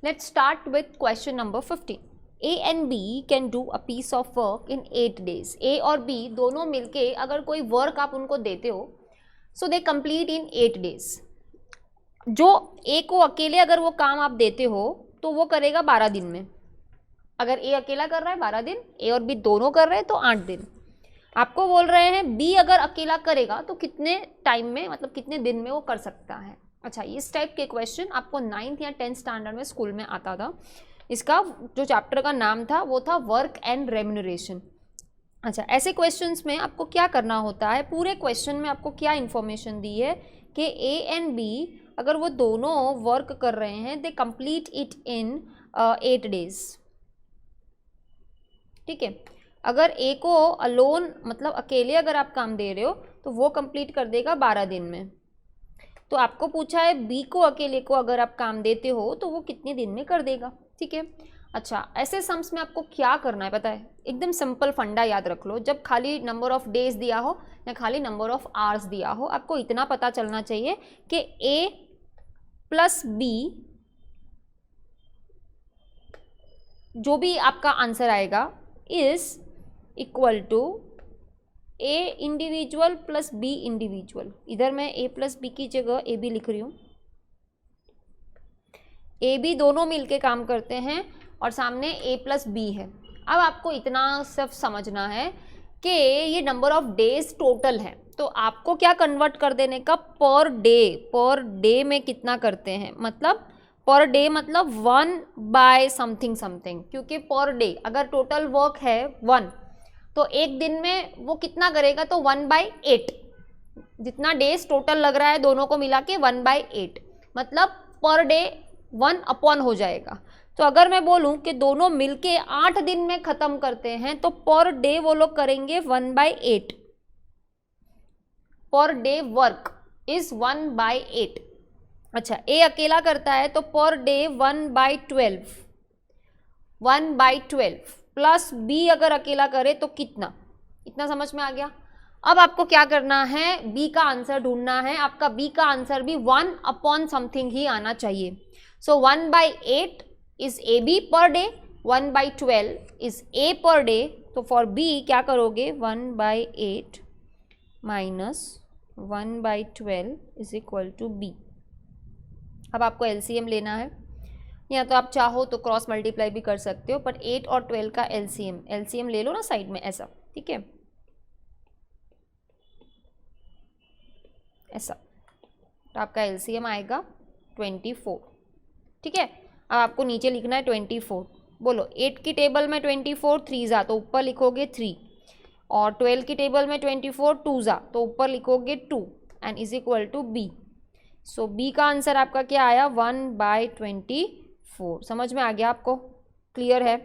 Let's start with question number 15. A and B can do a piece of work in 8 days. A और B दोनों मिलके अगर कोई work आप उनको देते हो, so they complete in 8 days. जो A को अकेले अगर वो काम आप देते हो तो वो करेगा 12 दिन में. अगर A अकेला कर रहा है 12 दिन, A और B दोनों कर रहे हैं तो 8 दिन. आपको बोल रहे हैं B अगर अकेला करेगा तो कितने टाइम में, मतलब कितने दिन में वो कर सकता है. अच्छा, इस टाइप के क्वेश्चन आपको 9th या 10th स्टैंडर्ड में स्कूल में आता था. इसका जो चैप्टर का नाम था वो था वर्क एंड रेम्यूनरेशन. अच्छा, ऐसे क्वेश्चंस में आपको क्या करना होता है, पूरे क्वेश्चन में आपको क्या इन्फॉर्मेशन दी है कि A एंड B अगर वो दोनों वर्क कर रहे हैं, they complete it in 8 days. ठीक है, अगर A को अलोन मतलब अकेले अगर आप काम दे रहे हो तो वो कंप्लीट कर देगा 12 दिन में. तो आपको पूछा है B को अकेले को अगर आप काम देते हो तो वो कितने दिन में कर देगा. ठीक है. अच्छा, ऐसे सम्स में आपको क्या करना है पता है, एकदम सिंपल फंडा याद रख लो. जब खाली नंबर ऑफ डेज दिया हो या खाली नंबर ऑफ आवर्स दिया हो, आपको इतना पता चलना चाहिए कि A प्लस B जो भी आपका आंसर आएगा is equal to A individual plus B individual. इधर मैं A प्लस B की जगह AB लिख रही हूँ. A B दोनों मिलके काम करते हैं और सामने A प्लस B है. अब आपको इतना सिर्फ समझना है कि ये नंबर ऑफ डेज टोटल है, तो आपको क्या कन्वर्ट कर देने का, पर डे में कितना करते हैं, मतलब पर डे मतलब 1 बाय समथिंग समथिंग. क्योंकि पर डे अगर टोटल वर्क है 1 तो एक दिन में वो कितना करेगा, तो 1/8. जितना डेज टोटल लग रहा है दोनों को मिला के 1/8 मतलब पर डे 1 अपॉन हो जाएगा. तो अगर मैं बोलूं कि दोनों मिलके 8 दिन में खत्म करते हैं तो पर डे वो लोग करेंगे 1/8. Per day work is 1/8. अच्छा, A अकेला करता है तो पर डे 1/12 प्लस B अगर अकेला करे तो कितना, इतना समझ में आ गया. अब आपको क्या करना है, B का आंसर ढूंढना है. आपका B का आंसर भी 1 अपॉन समथिंग ही आना चाहिए. So 1/8 is AB per day, 1/12 is A per day. तो फॉर B क्या करोगे, 1/8 minus 1/12 is equal to B. अब आपको LCM लेना है, या तो आप चाहो तो क्रॉस मल्टीप्लाई भी कर सकते हो, पर 8 और 12 का LCM ले लो ना साइड में ऐसा. ठीक है, ऐसा. तो आपका LCM आएगा 24. ठीक है, अब आपको नीचे लिखना है 24. बोलो 8 की टेबल में 24 3 जा तो ऊपर लिखोगे 3, और 12 की टेबल में 24 2 जा तो ऊपर लिखोगे 2 and is equal to B. So B का आंसर आपका क्या आया, 1/24. समझ में आ गया आपको, क्लियर है.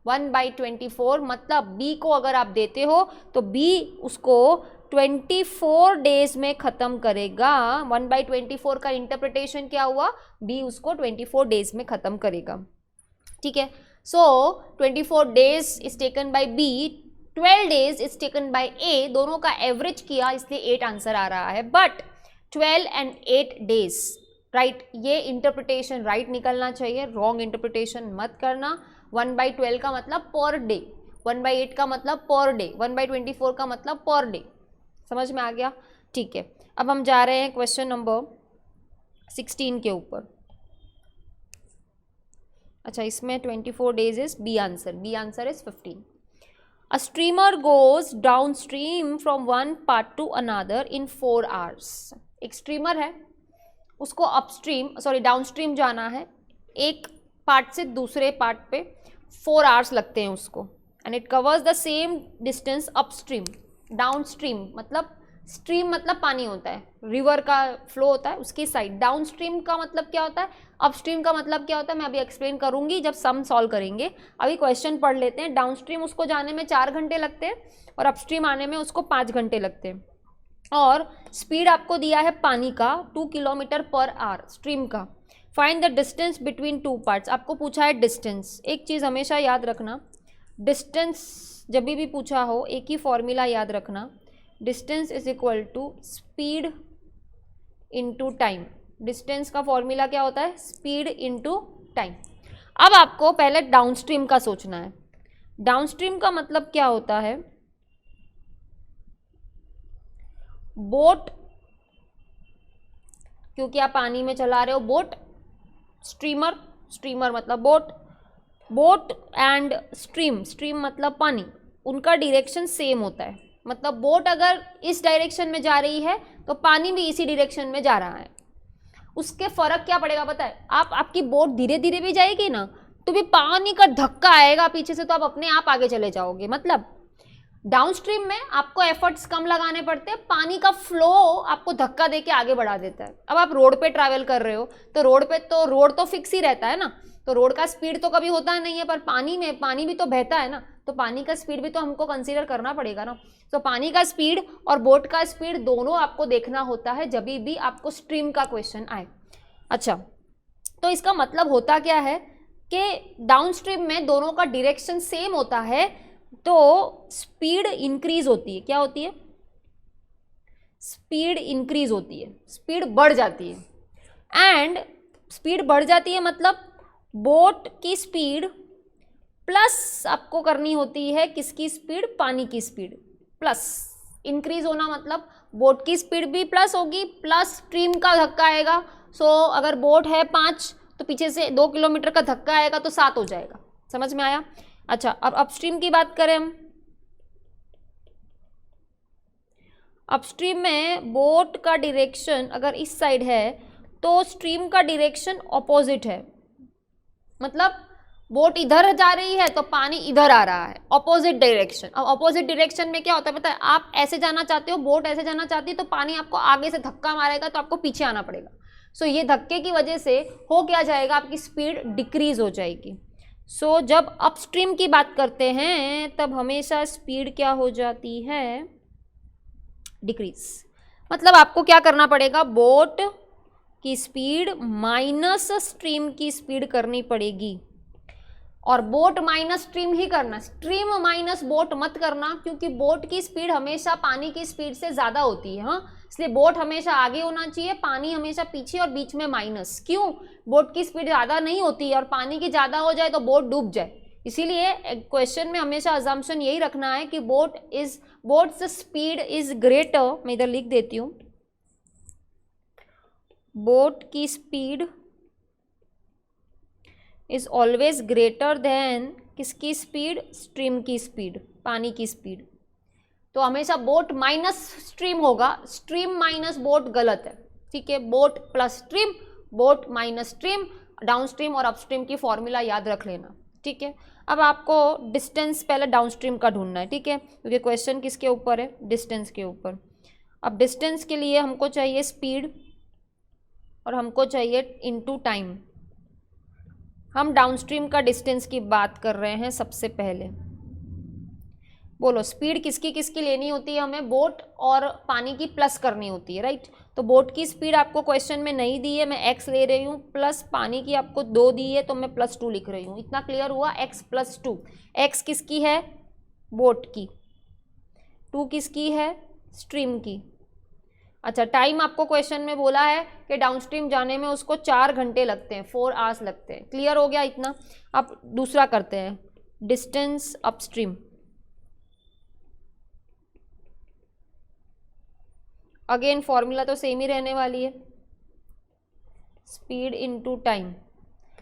1/24 मतलब B को अगर आप देते हो तो B उसको 24 डेज में ख़त्म करेगा. 1/24 का इंटरप्रिटेशन क्या हुआ, B उसको 24 डेज में ख़त्म करेगा. ठीक है, सो 24 days is taken by B, 12 days is taken by A. दोनों का एवरेज किया इसलिए 8 आंसर आ रहा है. बट 12 and 8 डेज राइट, ये इंटरप्रिटेशन राइट निकलना चाहिए, रॉन्ग इंटरप्रिटेशन मत करना. 1/12 का मतलब पर डे, 1/8 का मतलब पर डे, 1/24 का मतलब पर डे. समझ में आ गया. ठीक है, अब हम जा रहे हैं क्वेश्चन नंबर 16 के ऊपर. अच्छा, इसमें 24 days is B answer is 15. A streamer goes downstream from one part to another in 4 hours. एक स्ट्रीमर है, उसको डाउनस्ट्रीम जाना है, एक पार्ट से दूसरे पार्ट पे 4 आवर्स लगते हैं उसको. And it covers the same distance upstream. Downstream मतलब स्ट्रीम मतलब पानी होता है, रिवर का फ्लो होता है उसकी साइड. डाउनस्ट्रीम का मतलब क्या होता है, अपस्ट्रीम का मतलब क्या होता है, मैं अभी एक्सप्लेन करूंगी जब सम सॉल्व करेंगे. अभी क्वेश्चन पढ़ लेते हैं. डाउनस्ट्रीम उसको जाने में 4 घंटे लगते हैं और अपस्ट्रीम आने में उसको 5 घंटे लगते हैं. और स्पीड आपको दिया है पानी का 2 किलोमीटर पर आवर स्ट्रीम का. Find the distance between 2 parts. आपको पूछा है डिस्टेंस. एक चीज़ हमेशा याद रखना, डिस्टेंस जब भी पूछा हो एक ही फॉर्मूला याद रखना, distance is equal to speed into time. Distance का फॉर्मूला क्या होता है, स्पीड इनटू टाइम. अब आपको पहले डाउनस्ट्रीम का सोचना है। डाउनस्ट्रीम का मतलब क्या होता है, बोट, क्योंकि आप पानी में चला रहे हो बोट, स्ट्रीमर, स्ट्रीमर मतलब boat, boat and stream, stream मतलब पानी, उनका डायरेक्शन सेम होता है। मतलब बोट अगर इस डायरेक्शन में जा रही है तो पानी भी इसी डायरेक्शन में जा रहा है। उसके फर्क क्या पड़ेगा पता है, आपकी बोट धीरे धीरे भी जाएगी ना तो भी पानी का धक्का आएगा पीछे से, तो आप अपने आप आगे चले जाओगे। मतलब डाउनस्ट्रीम में आपको एफर्ट्स कम लगाने पड़ते हैं, पानी का फ्लो आपको धक्का देके आगे बढ़ा देता है। अब आप रोड पे ट्रैवल कर रहे हो तो रोड तो फिक्स ही रहता है ना, तो रोड का स्पीड तो कभी होता नहीं है, पर पानी में पानी भी तो बहता है ना, तो पानी का स्पीड भी तो हमको कंसीडर करना पड़ेगा ना। तो पानी का स्पीड और बोट का स्पीड दोनों आपको देखना होता है जब भी आपको स्ट्रीम का क्वेश्चन आए। अच्छा, तो इसका मतलब होता क्या है कि डाउनस्ट्रीम में दोनों का डायरेक्शन सेम होता है तो स्पीड इंक्रीज होती है। क्या होती है? स्पीड इंक्रीज होती है, स्पीड बढ़ जाती है। एंड स्पीड बढ़ जाती है मतलब बोट की स्पीड प्लस आपको करनी होती है किसकी स्पीड? पानी की स्पीड प्लस। इंक्रीज होना मतलब बोट की स्पीड भी प्लस होगी, प्लस स्ट्रीम का धक्का आएगा। सो अगर बोट है 5 तो पीछे से 2 किलोमीटर का धक्का आएगा तो 7 हो जाएगा। समझ में आया? अच्छा, अब अपस्ट्रीम की बात करें हम। अपस्ट्रीम में बोट का डायरेक्शन अगर इस साइड है तो स्ट्रीम का डायरेक्शन ऑपोजिट है। मतलब बोट इधर जा रही है तो पानी इधर आ रहा है, ऑपोजिट डायरेक्शन। अब ऑपोजिट डायरेक्शन में क्या होता है पता है, आप ऐसे जाना चाहते हो, बोट ऐसे जाना चाहती है, तो पानी आपको आगे से धक्का मारेगा तो आपको पीछे आना पड़ेगा। सो ये धक्के की वजह से हो क्या जाएगा, आपकी स्पीड डिक्रीज हो जाएगी। सो जब अपस्ट्रीम की बात करते हैं तब हमेशा स्पीड क्या हो जाती है? डिक्रीज। मतलब आपको क्या करना पड़ेगा, बोट की स्पीड माइनस स्ट्रीम की स्पीड करनी पड़ेगी। और बोट माइनस स्ट्रीम ही करना, स्ट्रीम माइनस बोट मत करना, क्योंकि बोट की स्पीड हमेशा पानी की स्पीड से ज़्यादा होती है। हाँ, इसलिए बोट हमेशा आगे होना चाहिए, पानी हमेशा पीछे, और बीच में माइनस। क्यों? बोट की स्पीड ज़्यादा नहीं होती है और पानी की ज़्यादा हो जाए तो बोट डूब जाए। इसीलिए क्वेश्चन में हमेशा अजम्पशन यही रखना है कि बोट्स स्पीड इज ग्रेटर। मैं इधर लिख देती हूँ, बोट की speed is always greater than किसकी स्पीड? स्ट्रीम की स्पीड, पानी की स्पीड। तो हमेशा बोट माइनस स्ट्रीम होगा, स्ट्रीम माइनस बोट गलत है। ठीक है, boat plus stream, boat minus stream, downstream और अपस्ट्रीम की फॉर्मूला याद रख लेना। ठीक है, अब आपको डिस्टेंस पहले डाउनस्ट्रीम का ढूंढना है। ठीक है, क्योंकि क्वेश्चन किसके ऊपर है? डिस्टेंस के ऊपर। अब डिस्टेंस के लिए हमको चाहिए स्पीड और हमको चाहिए इनटू टाइम। हम डाउनस्ट्रीम का डिस्टेंस की बात कर रहे हैं सबसे पहले। बोलो, स्पीड किसकी किसकी लेनी होती है हमें? बोट और पानी की प्लस करनी होती है, राइट। तो बोट की स्पीड आपको क्वेश्चन में नहीं दी है, मैं x ले रही हूँ, प्लस पानी की आपको 2 दी है तो मैं +2 लिख रही हूँ। इतना क्लियर हुआ? x + 2। x किसकी है? बोट की। 2 किसकी है? स्ट्रीम की। अच्छा, टाइम आपको क्वेश्चन में बोला है कि डाउनस्ट्रीम जाने में उसको 4 घंटे लगते हैं, 4 आवर्स लगते हैं। क्लियर हो गया इतना? अब दूसरा करते हैं, डिस्टेंस अपस्ट्रीम। अगेन फॉर्मूला तो सेम ही रहने वाली है, स्पीड इनटू टाइम।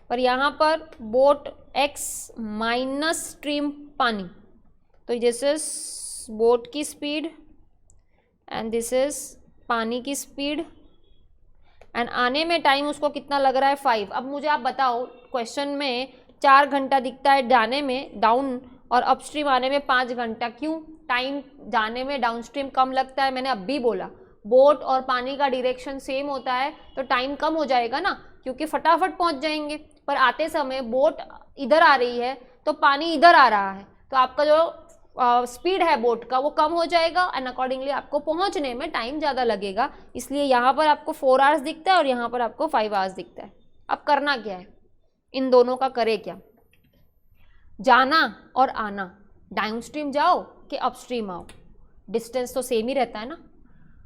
पर यहाँ पर बोट x माइनस स्ट्रीम पानी, तो दिस इज बोट की स्पीड एंड दिस इज पानी की स्पीड। एंड आने में टाइम उसको कितना लग रहा है? 5। अब मुझे आप बताओ, क्वेश्चन में 4 घंटा दिखता है जाने में डाउन, और अपस्ट्रीम आने में 5 घंटा। क्यों? टाइम जाने में डाउनस्ट्रीम कम लगता है। मैंने अब भी बोला, बोट और पानी का डायरेक्शन सेम होता है तो टाइम कम हो जाएगा ना, क्योंकि फटाफट पहुंच जाएंगे। पर आते समय बोट इधर आ रही है तो पानी इधर आ रहा है, तो आपका जो स्पीड है बोट का वो कम हो जाएगा एंड अकॉर्डिंगली आपको पहुंचने में टाइम ज़्यादा लगेगा। इसलिए यहाँ पर आपको 4 आवर्स दिखता है और यहाँ पर आपको 5 आवर्स दिखता है। अब करना क्या है, इन दोनों का करे क्या? जाना और आना, डाउनस्ट्रीम जाओ कि अपस्ट्रीम आओ, डिस्टेंस तो सेम ही रहता है ना।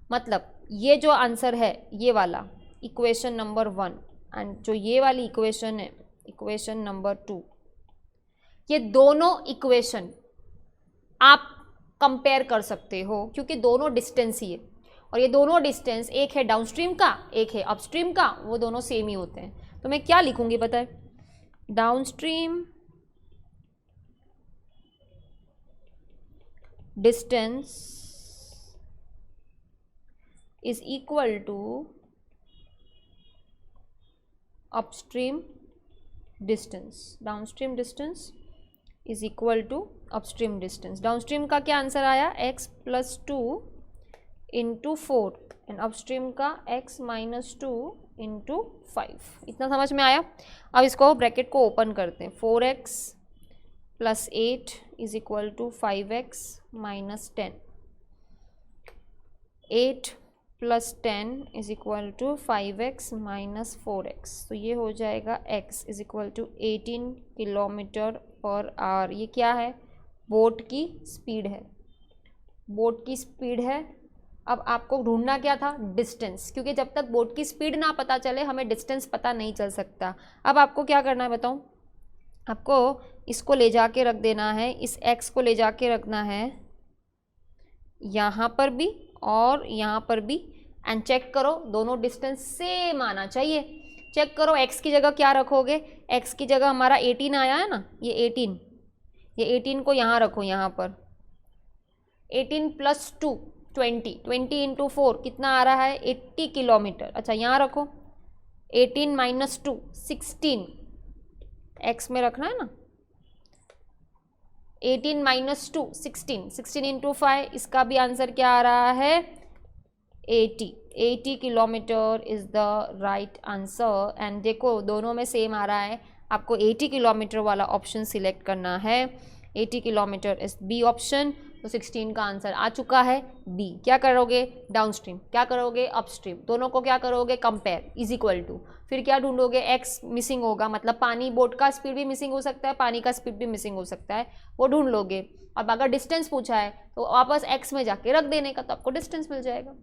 मतलब ये जो आंसर है ये वाला इक्वेशन नंबर 1 एंड जो ये वाली इक्वेशन है इक्वेशन नंबर 2। ये दोनों इक्वेशन आप कंपेयर कर सकते हो क्योंकि दोनों डिस्टेंस ही है, और ये दोनों डिस्टेंस, एक है डाउनस्ट्रीम का एक है अपस्ट्रीम का, वो दोनों सेम ही होते हैं। तो मैं क्या लिखूंगी बताए, downstream distance is equal to upstream distance, downstream distance is equal to upstream distance। downstream का क्या आंसर आया, x plus 2 into 4 and upstream का x minus 2 into 5। इतना समझ में आया। अब इसको ब्रैकेट को ओपन करते हैं, 4x plus 8 is equal to 5x minus 10, 8 plus 10 is equal to 5x minus 4x। तो ये हो जाएगा x is equal to 18 kilometre per hour. ये क्या है, बोट की स्पीड है, बोट की स्पीड है। अब आपको ढूंढना क्या था, डिस्टेंस, क्योंकि जब तक बोट की स्पीड ना पता चले हमें डिस्टेंस पता नहीं चल सकता। अब आपको क्या करना है बताऊँ, आपको इसको ले जाके रख देना है, इस x को ले जाके रखना है यहाँ पर भी और यहाँ पर भी, एंड चेक करो दोनों डिस्टेंस सेम आना चाहिए। चेक करो x की जगह क्या रखोगे, x की जगह हमारा 18 आया है ना, ये 18 को यहाँ रखो, यहाँ पर 18 प्लस 2 20 इंटू 4 कितना आ रहा है, 80 किलोमीटर। अच्छा यहाँ रखो, 18 माइनस 2 16, x में रखना है ना, 18 माइनस 2 16 इंटू 5, इसका भी आंसर क्या आ रहा है, 80 kilometre is the right answer. And देखो दोनों में सेम आ रहा है, आपको 80 किलोमीटर वाला ऑप्शन सिलेक्ट करना है। 80 किलोमीटर इज बी ऑप्शन। तो 16 का आंसर आ चुका है बी। क्या करोगे, डाउनस्ट्रीम, क्या करोगे अपस्ट्रीम, दोनों को क्या करोगे, कंपेयर, इज इक्वल टू, फिर क्या ढूंढोगे, एक्स मिसिंग होगा, मतलब पानी, बोट का स्पीड भी मिसिंग हो सकता है, पानी का स्पीड भी मिसिंग हो सकता है, वो ढूंढ लोगे। अब अगर डिस्टेंस पूछा है तो वापस एक्स में जाके रख देने का, तो आपको डिस्टेंस मिल जाएगा।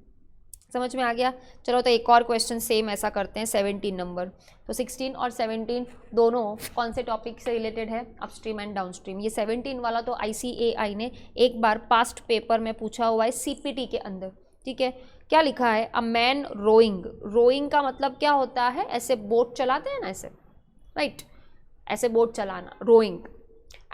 समझ में आ गया। चलो तो एक और क्वेश्चन सेम ऐसा करते हैं, 17 नंबर। तो 16 और 17 दोनों कौन से टॉपिक से रिलेटेड है, अपस्ट्रीम एंड डाउनस्ट्रीम। ये 17 वाला तो ICAI ने एक बार पास्ट पेपर में पूछा हुआ है CPT के अंदर, ठीक है। क्या लिखा है, अ मैन रोइंग, रोइंग का मतलब क्या होता है, ऐसे बोट चलाते हैं ना, ऐसे, राइट, ऐसे बोट चलाना, rowing,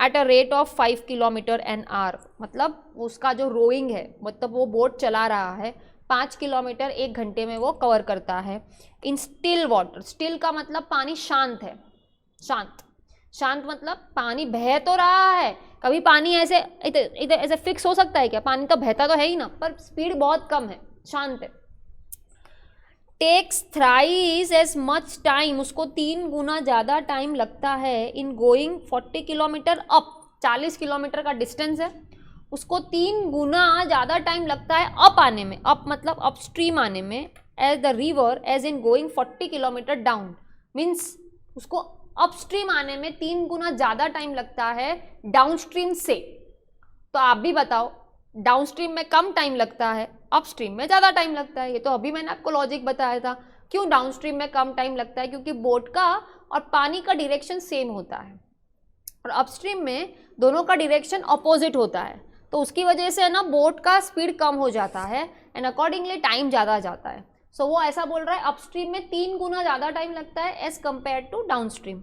at a rate of 5 kilometre an hour, मतलब उसका जो रोइंग है, मतलब वो बोट चला रहा है 5 किलोमीटर 1 घंटे में वो कवर करता है। इन स्टिल वाटर, स्टिल का मतलब पानी शांत है, शांत, शांत मतलब पानी बह तो रहा है, कभी पानी ऐसे इधर ऐसे फिक्स हो सकता है क्या, पानी तो बहता तो है ही ना, पर स्पीड बहुत कम है, शांत है। Takes thrice as much time, उसको 3 गुना ज़्यादा टाइम लगता है in going 40 kilometre up, 40 kilometre का डिस्टेंस है, उसको 3 गुना ज़्यादा टाइम लगता है अप आने में, अप मतलब अपस्ट्रीम आने में, as the river as in going 40 kilometre down, means उसको अपस्ट्रीम आने में 3 गुना ज़्यादा टाइम लगता है डाउनस्ट्रीम से। तो आप भी बताओ, डाउनस्ट्रीम में कम टाइम लगता है, अपस्ट्रीम में ज़्यादा टाइम लगता है। ये तो अभी मैंने आपको लॉजिक बताया था। क्यों डाउनस्ट्रीम में कम टाइम लगता है, क्योंकि बोट का और पानी का डायरेक्शन सेम होता है, और अपस्ट्रीम में दोनों का डायरेक्शन अपोजिट होता है, तो उसकी वजह से है ना बोट का स्पीड कम हो जाता है एंड अकॉर्डिंगली टाइम ज़्यादा जाता है। सो वो ऐसा बोल रहा है अपस्ट्रीम में 3 गुना ज़्यादा टाइम लगता है एज कंपेयर टू डाउनस्ट्रीम।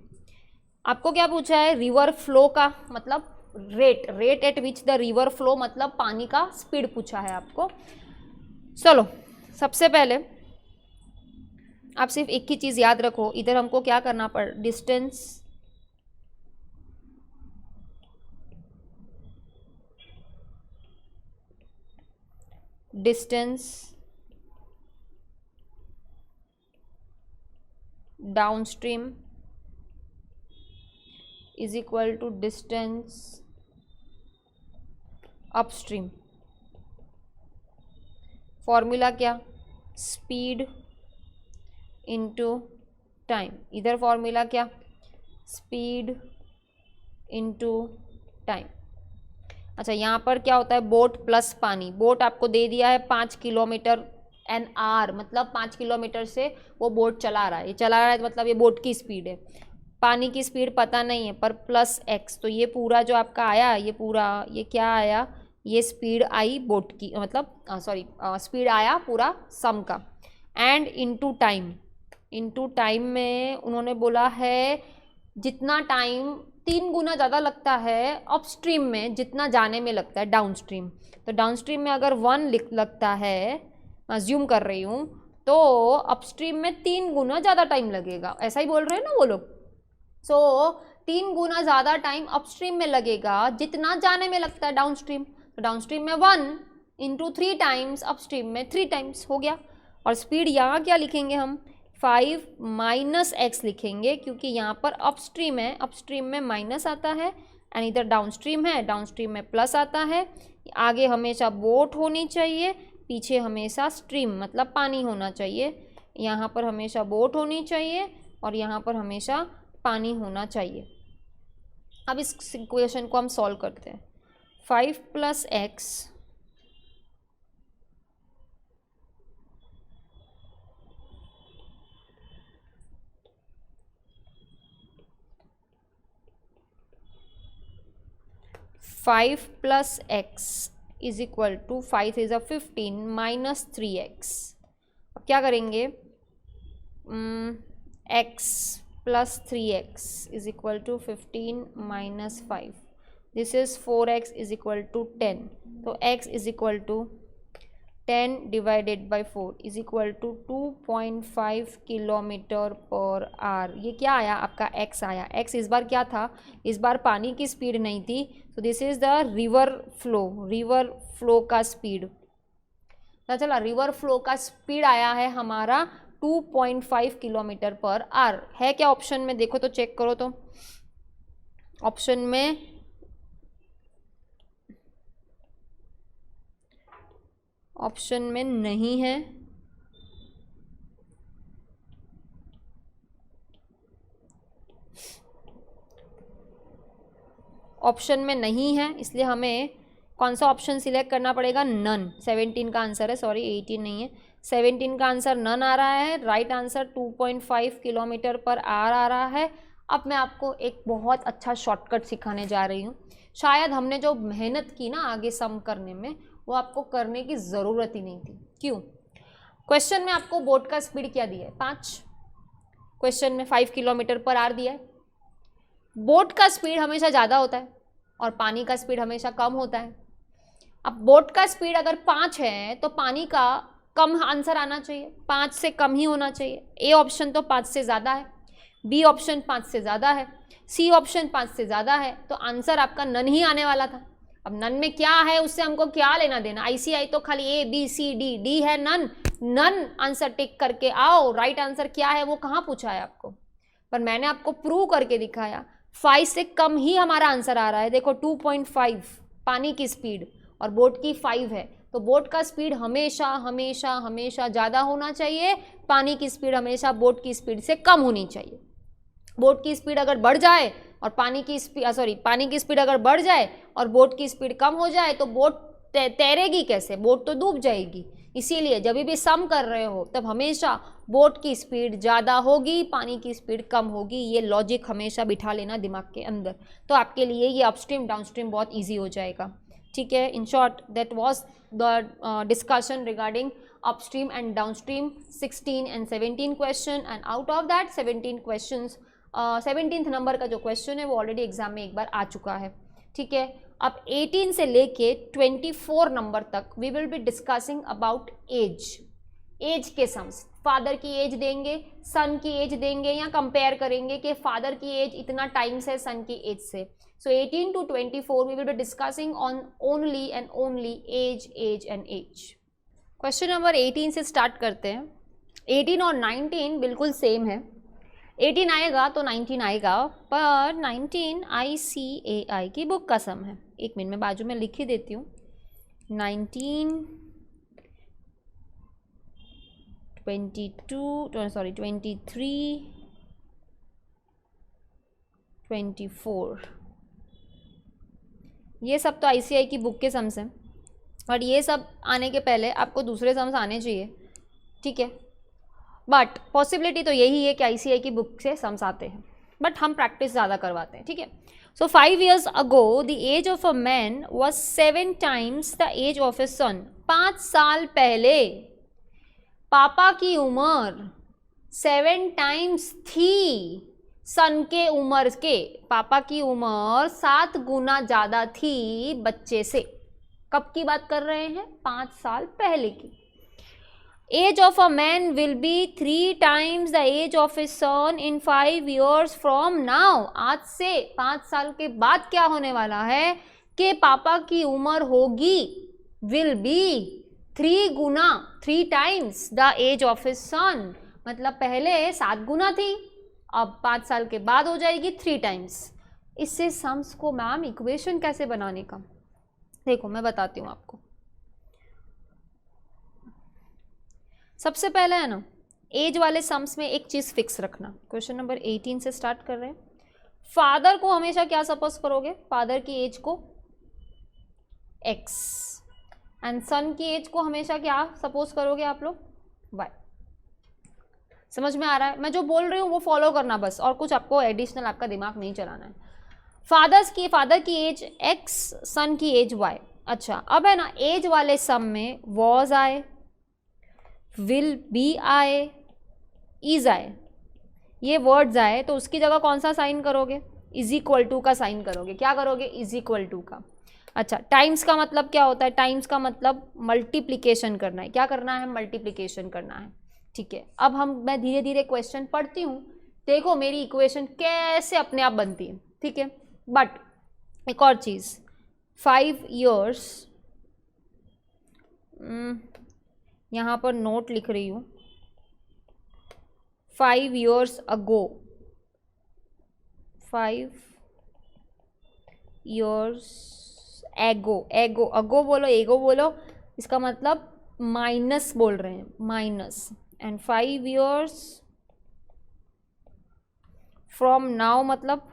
आपको क्या पूछा है, रिवर फ्लो का मतलब rate, rate at which the river flow, मतलब पानी का स्पीड पूछा है आपको। चलो सबसे पहले आप सिर्फ एक ही चीज़ याद रखो, इधर हमको क्या करना पड़, distance downstream is equal to distance upstream. Formula क्या, स्पीड इनटू टाइम, इधर फॉर्मूला क्या, स्पीड इनटू टाइम। अच्छा यहाँ पर क्या होता है, बोट प्लस पानी, बोट आपको दे दिया है 5 किलोमीटर एन आवर, मतलब 5 किलोमीटर से वो बोट चला रहा है, ये चला रहा है मतलब ये बोट की स्पीड है। पानी की स्पीड पता नहीं है पर प्लस x, तो ये पूरा जो आपका आया, ये पूरा ये क्या आया, ये स्पीड आई बोट की, मतलब सॉरी स्पीड आया पूरा सम का। And into time, into time में उन्होंने बोला है जितना टाइम 3 गुना ज़्यादा लगता है अपस्ट्रीम में जितना जाने में लगता है डाउनस्ट्रीम। तो डाउनस्ट्रीम में अगर 1 लगता है, मैं अज्यूम कर रही हूँ, तो अपस्ट्रीम में 3 गुना ज़्यादा टाइम लगेगा, ऐसा ही बोल रहे हैं ना वो लोग। सो 3 गुना ज़्यादा टाइम अपस्ट्रीम में लगेगा जितना जाने में लगता है डाउनस्ट्रीम। तो डाउनस्ट्रीम में 1 इंटू 3 टाइम्स, अपस्ट्रीम में 3 टाइम्स हो गया। और स्पीड यहाँ क्या लिखेंगे हम, 5 माइनस x लिखेंगे, क्योंकि यहाँ पर अपस्ट्रीम है, अपस्ट्रीम में माइनस आता है, एंड इधर डाउनस्ट्रीम है, डाउनस्ट्रीम में प्लस आता है। आगे हमेशा बोट होनी चाहिए, पीछे हमेशा स्ट्रीम मतलब पानी होना चाहिए। यहाँ पर हमेशा बोट होनी चाहिए और यहाँ पर हमेशा पानी होना चाहिए। अब इस इक्वेशन को हम सॉल्व करते हैं। 5 plus x five plus x is equal to 5 is a 15 minus 3x। अब क्या करेंगे, x plus 3x is equal to 15 minus 5, this is 4x is equal to 10। तो x is equal to 10 divided by 4 is equal to 2.5 kilometre per hour. ये क्या आया आपका, x आया। x इस बार क्या था, इस बार पानी की स्पीड नहीं थी, तो this is the river flow का स्पीड। पता चला, रिवर फ्लो का स्पीड आया है हमारा 2.5 किलोमीटर पर आवर। है क्या ऑप्शन में, देखो तो चेक करो तो ऑप्शन में नहीं है। ऑप्शन में नहीं है, इसलिए हमें कौन सा ऑप्शन सिलेक्ट करना पड़ेगा, नन। 17 का आंसर है, सॉरी 18 नहीं है, 17 का आंसर नन आ रहा है। Right answer 2.5 kilometre per hour आ रहा है। अब मैं आपको एक बहुत अच्छा शॉर्टकट सिखाने जा रही हूँ। शायद हमने जो मेहनत की ना आगे सम करने में, वो आपको करने की ज़रूरत ही नहीं थी। क्यों, क्वेश्चन में आपको बोट का स्पीड क्या दिया है, 5, क्वेश्चन में 5 किलोमीटर पर आवर दिया है। बोट का स्पीड हमेशा ज़्यादा होता है और पानी का स्पीड हमेशा कम होता है। अब बोट का स्पीड अगर 5 है तो पानी का कम आंसर आना चाहिए, 5 से कम ही होना चाहिए। ए ऑप्शन तो 5 से ज़्यादा है, बी ऑप्शन 5 से ज़्यादा है, सी ऑप्शन 5 से ज़्यादा है, तो आंसर आपका नन ही आने वाला था। अब नन में क्या है, उससे हमको क्या लेना देना। आईसीआई तो खाली A B C D, D है नन, नन आंसर टिक करके आओ। राइट आंसर क्या है वो कहाँ पूछा है आपको, पर मैंने आपको प्रूव करके दिखाया। 5 से कम ही हमारा आंसर आ रहा है। देखो 2.5 पानी की स्पीड और बोट की 5 है, तो बोट का स्पीड हमेशा हमेशा हमेशा ज़्यादा होना चाहिए, पानी की स्पीड हमेशा बोट की स्पीड से कम होनी चाहिए। बोट की स्पीड अगर बढ़ जाए और पानी की स्पीड अगर बढ़ जाए और बोट की स्पीड कम हो जाए तो बोट तैरेगी कैसे, बोट तो डूब जाएगी। इसीलिए जब भी सम कर रहे हो तब हमेशा बोट की स्पीड ज़्यादा होगी, पानी की स्पीड कम होगी। ये लॉजिक हमेशा बिठा लेना दिमाग के अंदर, तो आपके लिए ये अपस्ट्रीम डाउनस्ट्रीम बहुत ईजी हो जाएगा। ठीक है, in short that was the discussion regarding upstream and downstream 16 and 17 question, and out of that 17 questions 17th number का जो क्वेश्चन है वो ऑलरेडी एग्जाम में एक बार आ चुका है। ठीक है, अब 18 से लेके 24 नंबर तक we will be discussing about age के सम्स। फादर की एज देंगे, सन की एज देंगे, या कंपेयर करेंगे कि फादर की एज इतना टाइम से सन की एज से। So 18 to 24 we will be discussing on only and only age and age. Question number 18 से स्टार्ट करते हैं। 18 और 19 बिल्कुल सेम है, 18 आएगा तो 19 आएगा, पर 19 ICAI की बुक का सम है। एक मिनट में बाजू में लिख ही देती हूँ। 19 22 सॉरी 23 24, ये सब तो ICAI की बुक के सम्स हैं, और ये सब आने के पहले आपको दूसरे सम्स आने चाहिए। ठीक है, बट पॉसिबिलिटी तो यही है कि ICAI की बुक से सम्स आते हैं। बट हम प्रैक्टिस ज़्यादा करवाते हैं, ठीक है। So 5 years ago the age of a man was 7 times the age of a son. 5 साल पहले पापा की उम्र 7 times थी सन के उम्र के। पापा की उम्र 7 गुना ज़्यादा थी बच्चे से। कब की बात कर रहे हैं? 5 साल पहले की। Age of a man will be 3 times the age of a son in 5 years from now. आज से 5 साल के बाद क्या होने वाला है कि पापा की उम्र होगी, will be 3 times the age of a son. मतलब पहले 7 गुना थी, अब 5 साल के बाद हो जाएगी 3 times। इससे सम्स को मैम इक्वेशन कैसे बनाने का, देखो मैं बताती हूँ आपको। सबसे पहले है ना, एज वाले सम्स में एक चीज़ फिक्स रखना। क्वेश्चन नंबर 18 से स्टार्ट कर रहे हैं। फादर को हमेशा क्या सपोज करोगे? फादर की एज को x एंड सन की एज को हमेशा क्या सपोज करोगे आप लोग? y। समझ में आ रहा है? मैं जो बोल रही हूँ वो फॉलो करना बस, और कुछ आपको एडिशनल आपका दिमाग नहीं चलाना है। फादर की एज x, सन की एज y। अच्छा, अब है ना, एज वाले सम में वॉज आए, विल बी आए, इज आए, ये वर्ड्स आए, तो उसकी जगह कौन सा साइन करोगे? इज इक्वल टू का साइन करोगे। क्या करोगे? इज इक्वल टू का। अच्छा, टाइम्स का मतलब क्या होता है? टाइम्स का मतलब मल्टीप्लिकेशन करना है। क्या करना है? मल्टीप्लिकेशन करना है, ठीक है। अब मैं धीरे धीरे क्वेश्चन पढ़ती हूँ, देखो मेरी इक्वेशन कैसे अपने आप बनती है, ठीक है। बट एक और चीज़, 5 years, यहाँ पर नोट लिख रही हूँ, 5 years ago, 5 years ago बोलो, एगो बोलो, इसका मतलब माइनस बोल रहे हैं, minus. And 5 years from now मतलब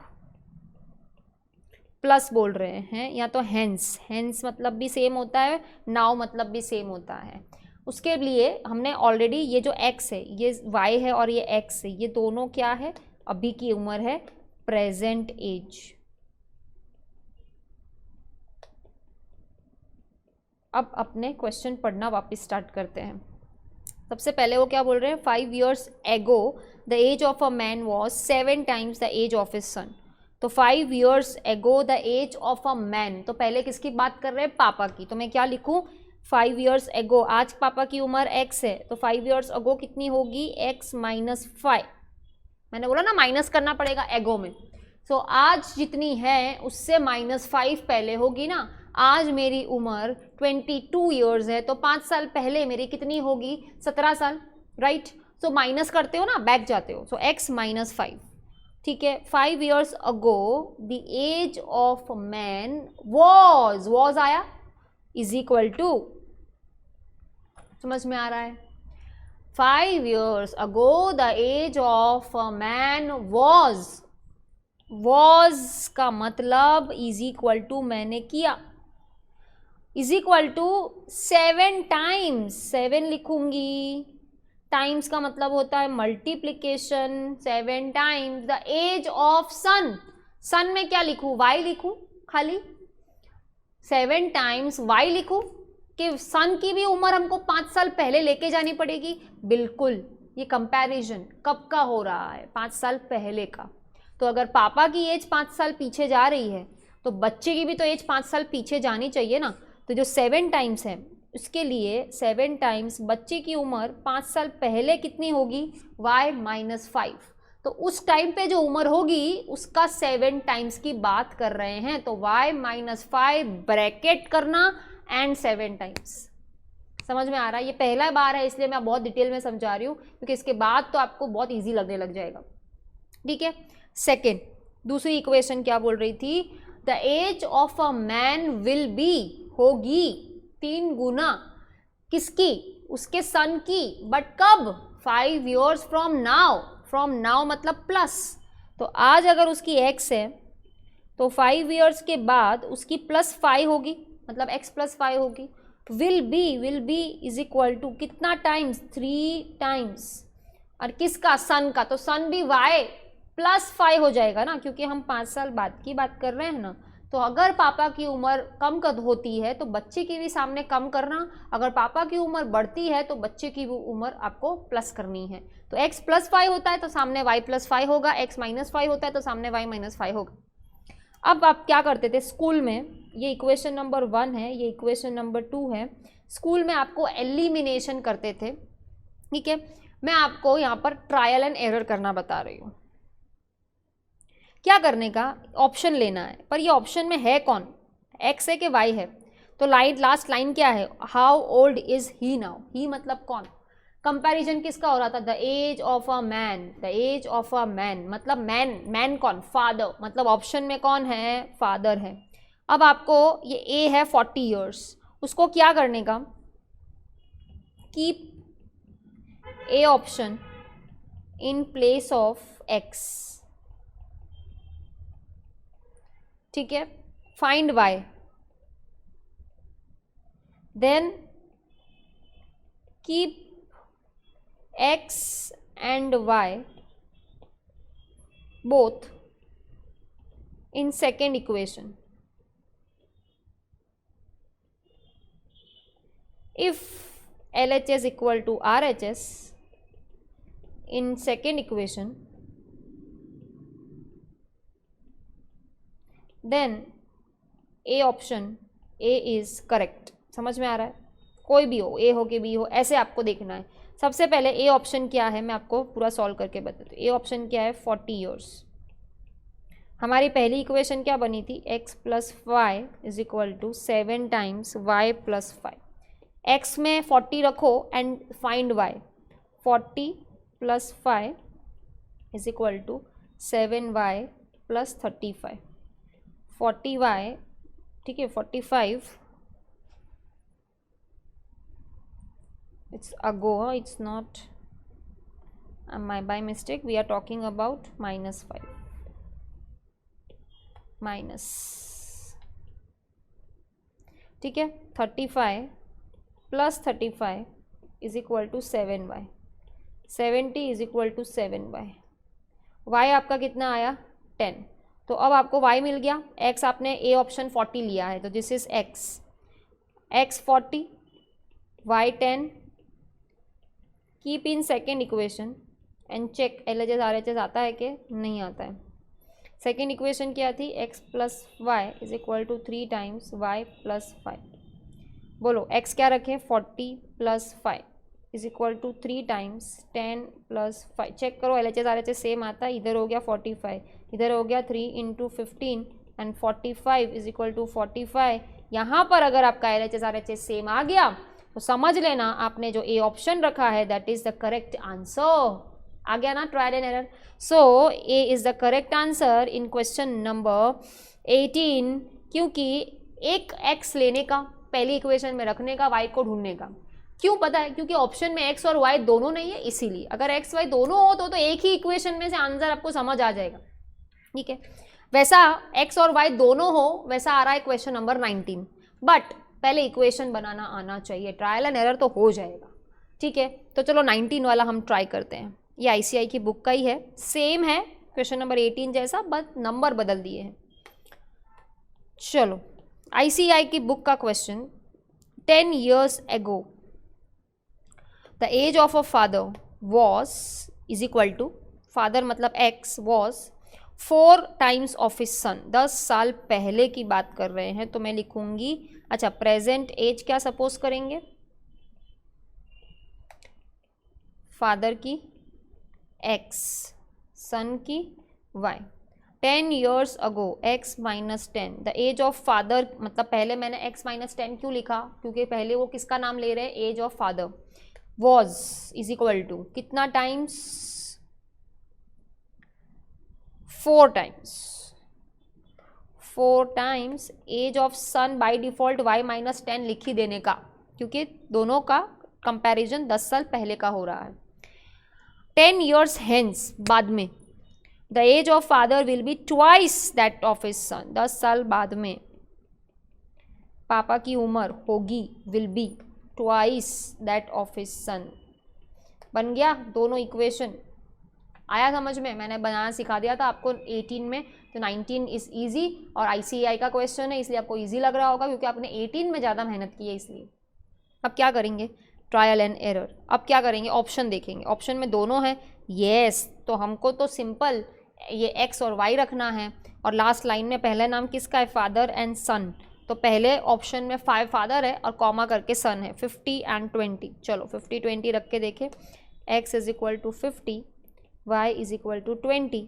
प्लस बोल रहे हैं, या तो हेंस मतलब भी सेम होता है, नाउ मतलब भी सेम होता है। उसके लिए हमने ऑलरेडी ये जो x है, ये y है और ये x है, ये दोनों क्या है? अभी की उम्र है, प्रेजेंट एज। अब अपने क्वेश्चन पढ़ना वापस स्टार्ट करते हैं। सबसे पहले वो क्या बोल रहे हैं? 5 years ago the age of a man was 7 times the age of his son. तो 5 years ago the age of a man, तो पहले किसकी बात कर रहे हैं? पापा की। तो मैं क्या लिखूं? 5 years ago, आज पापा की उम्र x है, तो 5 years ago कितनी होगी? x minus 5। मैंने बोला ना माइनस करना पड़ेगा एगो में। सो आज जितनी है उससे -5 पहले होगी ना। आज मेरी उम्र 22 years है, तो 5 साल पहले मेरी कितनी होगी? 17 साल, राइट। सो माइनस करते हो ना, बैक जाते हो, सो x माइनस 5, ठीक है। 5 years ago the age of man was आया, इज इक्वल टू, समझ में आ रहा है? 5 years ago the age of a man was का मतलब इज इक्वल टू, मैंने किया, इज इक्वल टू 7 times, 7 लिखूंगी, टाइम्स का मतलब होता है multiplication, 7 times the age of son. Son में क्या लिखूं? y लिखूं खाली, 7 times y लिखूं कि सन की भी उम्र हमको 5 साल पहले लेके जानी पड़ेगी? बिल्कुल। ये कंपैरिजन कब का हो रहा है? 5 साल पहले का। तो अगर पापा की एज 5 साल पीछे जा रही है, तो बच्चे की भी तो एज 5 साल पीछे जानी चाहिए ना। तो जो 7 times है, उसके लिए 7 times बच्चे की उम्र 5 साल पहले कितनी होगी? y minus 5। तो उस टाइम पे जो उम्र होगी उसका 7 times की बात कर रहे हैं, तो y माइनस 5 ब्रैकेट करना एंड 7 times। समझ में आ रहा है? ये पहला बार है इसलिए मैं बहुत डिटेल में समझा रही हूँ, क्योंकि इसके बाद तो आपको बहुत इजी लगने लग जाएगा, ठीक है। सेकेंड, दूसरी इक्वेशन क्या बोल रही थी? The age of a man will be, होगी 3 गुना किसकी? उसके सन की। बट कब? 5 years from now. From now मतलब प्लस। तो आज अगर उसकी x है, तो 5 years के बाद उसकी +5 होगी, मतलब x + 5 होगी। Will be is equal to कितना टाइम्स? 3 times। और किसका? सन का। तो सन भी y +5 हो जाएगा ना, क्योंकि हम 5 साल बाद की बात कर रहे हैं ना। तो अगर पापा की उम्र कम कद होती है तो बच्चे की भी सामने कम करना, अगर पापा की उम्र बढ़ती है तो बच्चे की भी उम्र आपको प्लस करनी है। तो x +5 होता है तो सामने y +5 होगा, x -5 होता है तो सामने y -5 होगा। अब आप क्या करते थे स्कूल में, ये इक्वेशन नंबर 1 है, ये इक्वेशन नंबर 2 है। स्कूल में आपको एलिमिनेशन करते थे, ठीक है। मैं आपको यहाँ पर ट्रायल एंड एरर करना बता रही हूँ। क्या करने का, ऑप्शन लेना है, पर ये ऑप्शन में है कौन, x है कि y है। तो लास्ट लाइन क्या है, how old is he now, he मतलब कौन, कंपैरिजन किसका हो रहा था, the age of a man, the age of a man मतलब मैन, मैन कौन, फादर, मतलब ऑप्शन में कौन है, फादर है। अब आपको ये ए है 40 ईयर्स, उसको क्या करने का, keep A option in place of x, ठीक है। Find y, then keep x and y both in second equation. If LHS equal to RHS in second equation, then A option, A is correct। समझ में आ रहा है, कोई भी हो, A हो कि B हो, ऐसे आपको देखना है। सबसे पहले ए ऑप्शन क्या है मैं आपको पूरा सॉल्व करके बताती हूँ। ए ऑप्शन क्या है 40 ईयर्स। हमारी पहली इक्वेशन क्या बनी थी, x + y = 7 times y + 5। x में 40 रखो and find y, 40 + 5 = 7y + 35, 40y, ठीक है, 45, it's ago, it's not by mistake, we are talking about -5 minus, ठीक है, 35 + 35 = 7y, 70 = 7y, y आपका कितना आया 10। तो अब आपको y मिल गया, x आपने ए ऑप्शन 40 लिया है तो this is x 40, y 10, keep in second equation and check LHS RHS आता है कि नहीं आता है। सेकेंड इक्वेशन क्या थी, x + y = 3 टाइम्स y + 5। बोलो x क्या रखें, 40 + 5 = 3 टाइम्स 10 + 5। चेक करो LHS RHS सेम आता है, इधर हो गया 45, इधर हो गया 3 × 15 एंड 45 = 45। यहाँ पर अगर आपका LHS RHS सेम आ गया तो समझ लेना आपने जो ए ऑप्शन रखा है that is the correct answer. आ गया ना trial and error. So A is the correct answer in question number 18, क्योंकि एक x लेने का, पहली इक्वेशन में रखने का, y को ढूंढने का। क्यों पता है, क्योंकि ऑप्शन में x और y दोनों नहीं है, इसीलिए। अगर x y दोनों हो तो एक ही इक्वेशन में से आंसर आपको समझ आ जाएगा, ठीक है। वैसा x और y दोनों हो, वैसा आ रहा है क्वेश्चन नंबर 19, बट पहले इक्वेशन बनाना आना चाहिए, ट्रायल एंड एरर तो हो जाएगा, ठीक है। तो चलो 19 वाला हम ट्राई करते हैं। ये ICI की बुक का ही है, सेम है क्वेश्चन नंबर 18 जैसा, बस नंबर बदल दिए हैं। चलो ICI की बुक का question, 10 years ago the age of a father was = father मतलब x was 4 times of his son। 10 साल पहले की बात कर रहे हैं तो मैं लिखूंगी, अच्छा प्रेजेंट एज क्या सपोज करेंगे, फादर की x, सन की y। 10 years ago x - 10, the age of father, मतलब पहले मैंने x - 10 क्यों लिखा, क्योंकि पहले वो किसका नाम ले रहे हैं, एज ऑफ फादर। was = कितना times, 4 times, 4 times age of son. By default y - 10 लिख ही देने का, क्योंकि दोनों का कंपैरिजन 10 साल पहले का हो रहा है। 10 years hence, बाद में, the age of father will be twice that of his son. 10 साल बाद में पापा की उम्र होगी, will be twice that of his son. बन गया दोनों इक्वेशन, आया समझ में? मैंने बनाना सिखा दिया था आपको 18 में, तो 19 इज़ ईजी और ICAI का क्वेश्चन है इसलिए आपको ईजी लग रहा होगा क्योंकि आपने 18 में ज़्यादा मेहनत की है इसलिए। अब क्या करेंगे? Trial and error. अब क्या करेंगे? ऑप्शन देखेंगे। ऑप्शन में दोनों है, येस, तो हमको तो सिंपल ये x और y रखना है और लास्ट लाइन में पहला नाम किसका है? फादर एंड सन। तो पहले ऑप्शन में 5 फादर है और कॉमा करके सन है, 50 एंड 20। चलो 50 20 रख के देखें। x is equal to 50, y is equal to 20।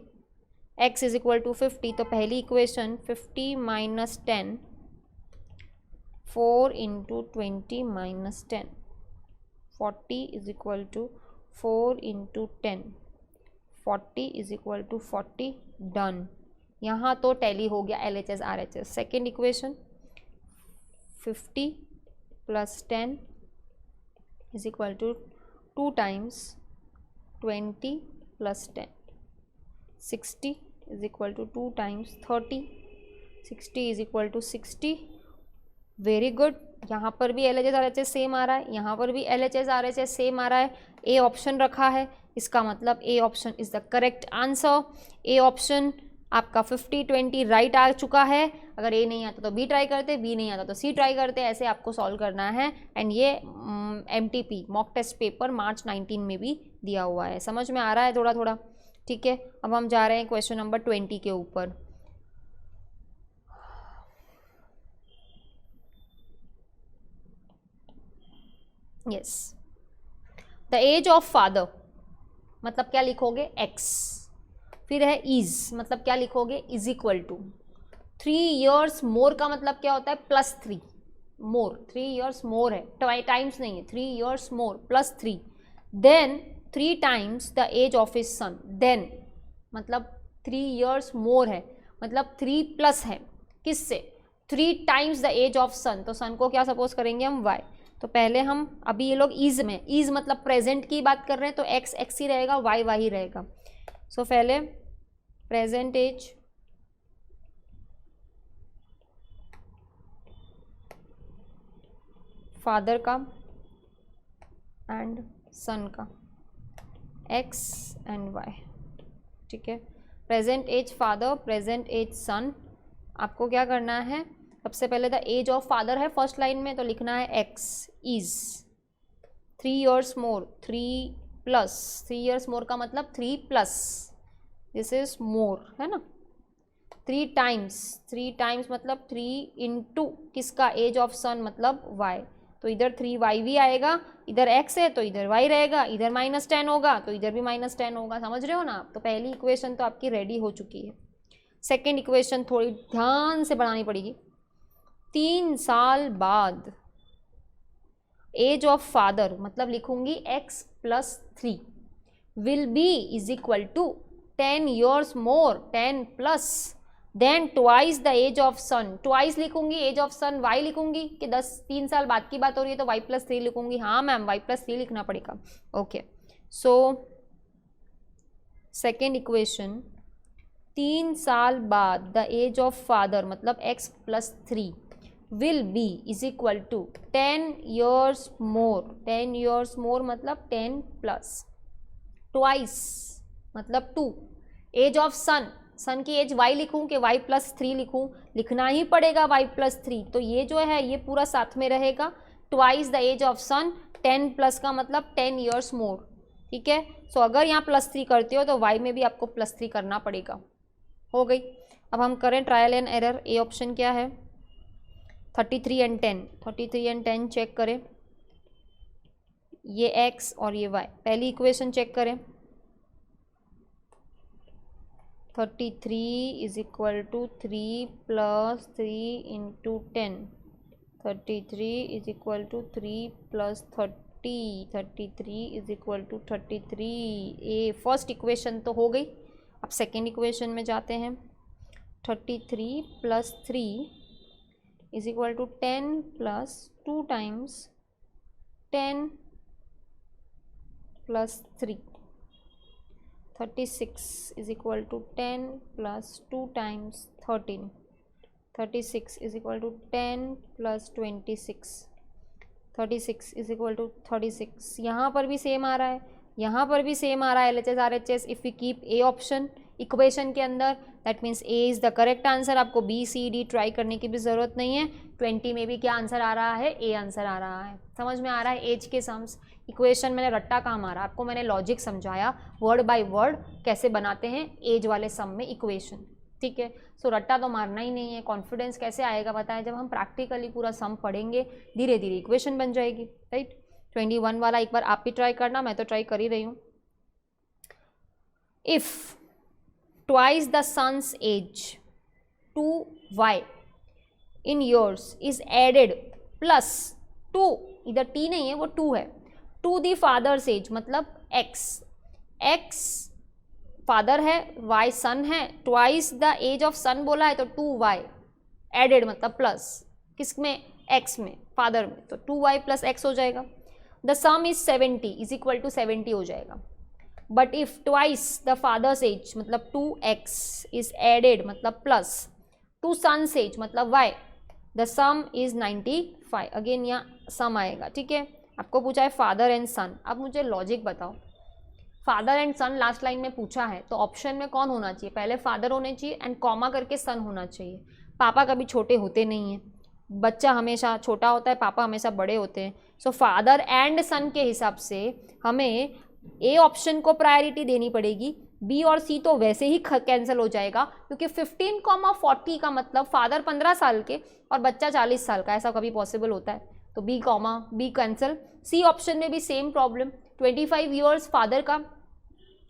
x is equal to 50 तो पहली equation 50 minus 10, 4 into 20 minus 10, 40 is equal to 4 into 10, 40 is equal to 40। Done. यहाँ तो टैली हो गया LHS RHS। Second equation 50 plus 10 is equal to 2 times 20 plus 10, 60 is equal to 2 times 30, 60 is equal to 60। Very good. यहाँ पर भी LHS RHS same आ रहा है, यहाँ पर भी LHS RHS सेम आ रहा है। ए ऑप्शन रखा है, इसका मतलब A option is the correct answer. A option आपका 50 20 राइट आ चुका है। अगर ए नहीं आता तो बी ट्राई करते, बी नहीं आता तो सी ट्राई करते, ऐसे आपको सॉल्व करना है। एंड ये MTP मॉक टेस्ट पेपर मार्च 19 में भी दिया हुआ है। समझ में आ रहा है थोड़ा थोड़ा? ठीक है, अब हम जा रहे हैं क्वेश्चन नंबर 20 के ऊपर। Yes, the age of father मतलब क्या लिखोगे? x। फिर है इज मतलब क्या लिखोगे? Is equal to 3 years more का मतलब क्या होता है? +3 मोर, 3 years मोर है, टाइम्स नहीं है, 3 years more +3। Then 3 times the age of his son. Then मतलब 3 years मोर है, मतलब 3 प्लस है किससे? 3 टाइम्स द एज ऑफ सन। तो सन को क्या सपोज करेंगे हम? y। तो पहले हम अभी ये लोग ईज में, ईज मतलब प्रेजेंट की बात कर रहे हैं तो x x ही रहेगा, y y ही रहेगा। सो पहले प्रेजेंट एज फादर का एंड सन का, x एंड y। ठीक है, present age father, present age son. आपको क्या करना है? सबसे पहले द एज ऑफ फादर है फर्स्ट लाइन में, तो लिखना है x is 3 years more, 3 plus, 3 years more का मतलब 3 प्लस, दिस इज मोर, है ना। 3 टाइम्स, 3 टाइम्स मतलब 3 इंटू किसका? एज ऑफ सन मतलब y। तो इधर 3y भी आएगा, इधर x है तो इधर y रहेगा, इधर -10 होगा तो इधर भी -10 होगा। समझ रहे हो ना आप? तो पहली इक्वेशन तो आपकी रेडी हो चुकी है। सेकेंड इक्वेशन थोड़ी ध्यान से बनानी पड़ेगी। 3 साल बाद एज ऑफ फादर मतलब लिखूंगी x + 3 will be is equal to 10 years more, 10 plus, then twice the age of son. Twice लिखूंगी, एज ऑफ सन y लिखूंगी कि 3 साल बाद की बात हो रही है तो y + 3 लिखूंगी। हाँ मैम, y + 3 लिखना पड़ेगा। ओके, सो सेकेंड इक्वेशन 3 साल बाद द एज ऑफ फादर मतलब x + 3 will be is equal to 10 years more, 10 years more मतलब 10 प्लस, ट्वाइस मतलब 2, एज ऑफ सन, सन की एज y लिखूं कि y + 3 लिखूं? लिखना ही पड़ेगा y + 3। तो ये जो है ये पूरा साथ में रहेगा। Twice the age of son, 10 plus का मतलब 10 years मोर। ठीक है, सो अगर यहाँ +3 करते हो तो y में भी आपको +3 करना पड़ेगा। हो गई। अब हम करें trial and error. A option क्या है? 33 एंड 10, 33 एंड 10 चेक करें, ये x और ये y। पहली इक्वेशन चेक करें, 33 is equal to 3 + 3 into 10, 33 is equal to 3 + 30, 33 is equal to 33। A first equation तो हो गई। अब सेकेंड इक्वेशन में जाते हैं। 33 + 3 is equal to 10 + 2 times 10 + 3, 36 is equal to 10 + 2 times 13, 36 is equal to 10 + 26, 36 is equal to 36। यहाँ पर भी सेम आ रहा है, यहाँ पर भी सेम आ रहा है LHS RHS. If we keep A option equation के अंदर, that means A is the correct answer. आपको बी सी डी ट्राई करने की भी ज़रूरत नहीं है. 20 में भी क्या आंसर आ रहा है, ए आंसर आ रहा है. समझ में आ रहा है. एज के सम्स इक्वेशन मैंने रट्टा कहाँ मारा, आपको मैंने लॉजिक समझाया वर्ड बाय वर्ड कैसे बनाते हैं एज वाले सम में इक्वेशन. ठीक है, सो रट्टा तो मारना ही नहीं है. कॉन्फिडेंस कैसे आएगा बताएं, जब हम प्रैक्टिकली पूरा सम पढ़ेंगे, धीरे धीरे इक्वेशन बन जाएगी. राइट. 21 वाला एक बार आप भी ट्राई करना, मैं तो ट्राई कर ही रही हूँ. If twice the sun's age 2y in years is added plus 2, इधर t नहीं है वो 2 है, to the father's age मतलब x फादर है, y सन है, twice the age of son बोला है तो 2y added मतलब प्लस किस में, x में, फादर में, तो 2y plus x हो जाएगा. the sum is 70 is equal to 70 हो जाएगा. But if twice the father's age मतलब 2x इज एडेड मतलब प्लस टू सन्स एज मतलब y, the sum is 95. Again यहाँ सम आएगा. ठीक है, आपको पूछा है फादर एंड सन. अब मुझे लॉजिक बताओ, father and son last line में पूछा है तो ऑप्शन में कौन होना चाहिए, पहले फादर होने चाहिए एंड कॉमा करके सन होना चाहिए. पापा कभी छोटे होते नहीं हैं, बच्चा हमेशा छोटा होता है, पापा हमेशा बड़े होते हैं. सो फादर एंड सन के हिसाब से हमें ए ऑप्शन को प्रायोरिटी देनी पड़ेगी. बी और सी तो वैसे ही कैंसिल हो जाएगा क्योंकि 15,40 का मतलब फादर 15 साल के और बच्चा 40 साल का, ऐसा कभी पॉसिबल होता है. तो बी कैंसिल. सी ऑप्शन में भी सेम प्रॉब्लम, 25 ईयर्स फादर का,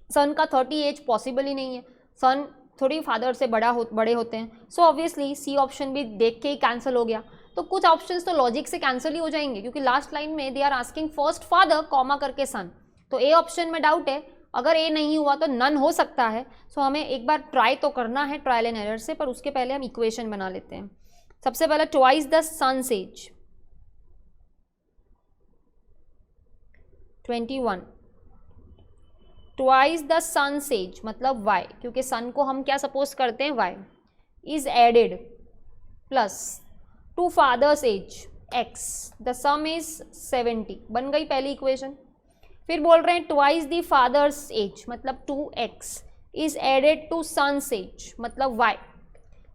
सन का 30 एज पॉसिबल ही नहीं है. सन थोड़ी फादर से बड़े होते हैं. सो ऑब्वियसली सी ऑप्शन भी देख के ही कैंसिल हो गया. तो कुछ ऑप्शंस तो लॉजिक से कैंसिल ही हो जाएंगे क्योंकि लास्ट लाइन में they are asking first father comma करके सन. तो ए ऑप्शन में डाउट है, अगर ए नहीं हुआ तो नन हो सकता है. सो हमें एक बार ट्राई तो करना है ट्रायल एंड एरर से, पर उसके पहले हम इक्वेशन बना लेते हैं. सबसे पहले twice the son's age 21, twice the son's age मतलब y, क्योंकि सन को हम क्या सपोज करते हैं y, is added plus to father's age x, the sum is 70. बन गई पहली इक्वेशन. फिर बोल रहे हैं ट्वाइस द फादर्स एज मतलब 2x is added to son's age मतलब y,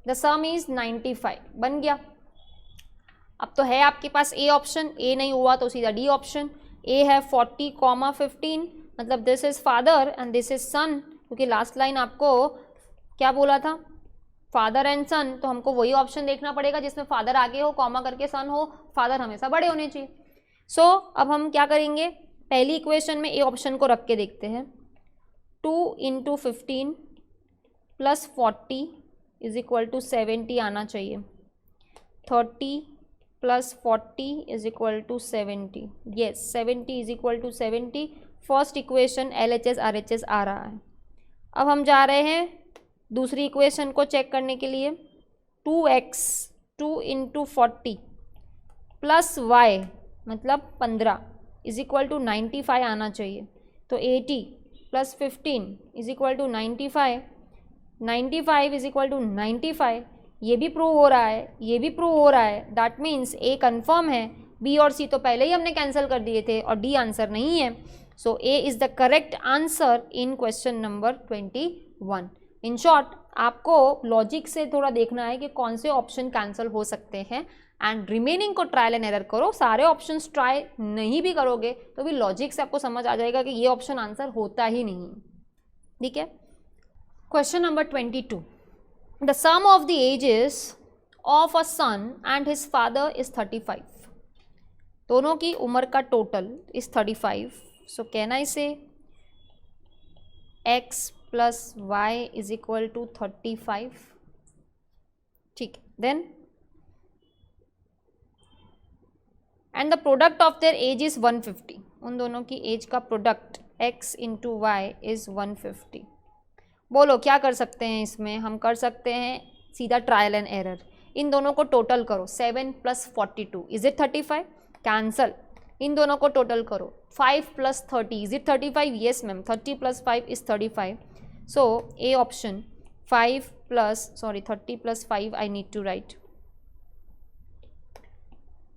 द सम इज 95. बन गया. अब तो है आपके पास ए ऑप्शन, ए नहीं हुआ तो सीधा डी ऑप्शन. ए है 40,15 मतलब this is father and this is son, क्योंकि लास्ट लाइन आपको क्या बोला था, फादर एंड सन, तो हमको वही ऑप्शन देखना पड़ेगा जिसमें फादर आगे हो, कॉमा करके सन हो, फादर हमेशा बड़े होने चाहिए. सो अब हम क्या करेंगे, पहली इक्वेशन में ए ऑप्शन को रख के देखते हैं. 2 × 15 + 40 = 70 आना चाहिए. 30 + 40 = 70. Yes, 70 = 70. First equation LHS RHS आ रहा है. अब हम जा रहे हैं दूसरी इक्वेशन को चेक करने के लिए. 2x 2 × 40 + y मतलब 15 = 95 आना चाहिए. तो 80 + 15 = 95. 95 = 95. ये भी प्रूव हो रहा है, ये भी प्रूव हो रहा है. दैट मीन्स ए कन्फर्म है. बी और सी तो पहले ही हमने कैंसिल कर दिए थे और डी आंसर नहीं है. So A is the correct answer in question number 21. In short आपको लॉजिक से थोड़ा देखना है कि कौन से ऑप्शन कैंसिल हो सकते हैं एंड रिमेनिंग को ट्रायल एंड एरर करो. सारे ऑप्शंस ट्राई नहीं भी करोगे तो भी लॉजिक से आपको समझ आ जाएगा कि ये ऑप्शन आंसर होता ही नहीं. ठीक है. Question number 22. The sum of the ages of a son and his father is 35. दोनों की उम्र का total is 35. So can I say x + y = 35. ठीक है. Then and the product of their age is 150. उन दोनों की एज का प्रोडक्ट x × y इज 150. बोलो क्या कर सकते हैं इसमें, हम कर सकते हैं सीधा ट्रायल एंड एरर. इन दोनों को टोटल करो. 7 + 42 इज इट 35? कैंसल. इन दोनों को टोटल करो. 5 + 30 is it 35? Yes ma'am. 30 + 5 is 35. So A option 30 + 5 I need to write.